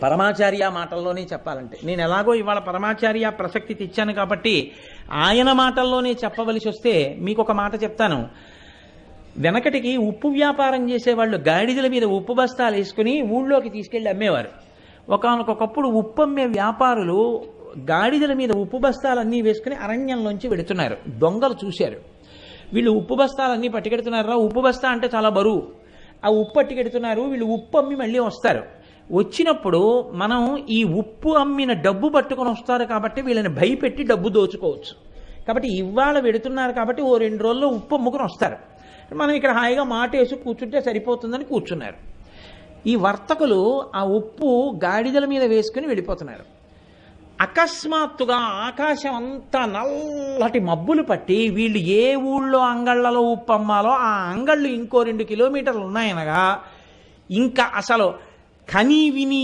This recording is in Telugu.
పరమాచార్య మాటల్లోనే చెప్పాలంటే, నేను ఎలాగో ఇవాళ పరమాచార్య ప్రసక్తి తెచ్చాను కాబట్టి ఆయన మాటల్లోనే చెప్పవలసి వస్తే మీకు ఒక మాట చెప్తాను. వెనకటికి ఉప్పు వ్యాపారం చేసేవాళ్ళు గాడిదల మీద ఉప్పు బస్తాలు వేసుకుని ఊళ్ళోకి తీసుకెళ్లి అమ్మేవారు. ఒకానొకప్పుడు ఉప్పు అమ్మే వ్యాపారులు గాడిదల మీద ఉప్పు బస్తాలన్నీ వేసుకుని అరణ్యంలోంచి వెడుతున్నారు. దొంగలు చూశారు, వీళ్ళు ఉప్పు బస్తాలన్నీ పట్టుకెడుతున్నారా, ఉప్పు బస్తా అంటే చాలా బరువు, ఆ ఉప్పు పట్టుకెడుతున్నారు, వీళ్ళు ఉప్పు అమ్మి మళ్ళీ వస్తారు. వచ్చినప్పుడు మనం ఈ ఉప్పు అమ్మిన డబ్బు పట్టుకొని వస్తారు కాబట్టి వీళ్ళని భయపెట్టి డబ్బు దోచుకోవచ్చు. కాబట్టి ఇవాళ వెడుతున్నారు కాబట్టి ఓ 2 రోజుల్లో ఉప్పు అమ్ముకుని వస్తారు, మనం ఇక్కడ హాయిగా మాట వేసి కూర్చుంటే సరిపోతుందని కూర్చున్నారు. ఈ వర్తకులు ఆ ఉప్పు గాడిదల మీద వేసుకుని వెళ్ళిపోతున్నారు. అకస్మాత్తుగా ఆకాశం అంతా నల్లటి మబ్బులు పట్టి వీళ్ళు ఏ ఊళ్ళో అంగళ్లలో ఉప్పు అమ్మాలో ఆ అంగళ్ళు ఇంకో 2 కిలోమీటర్లు ఉన్నాయనగా ఇంకా అసలు కనీ విని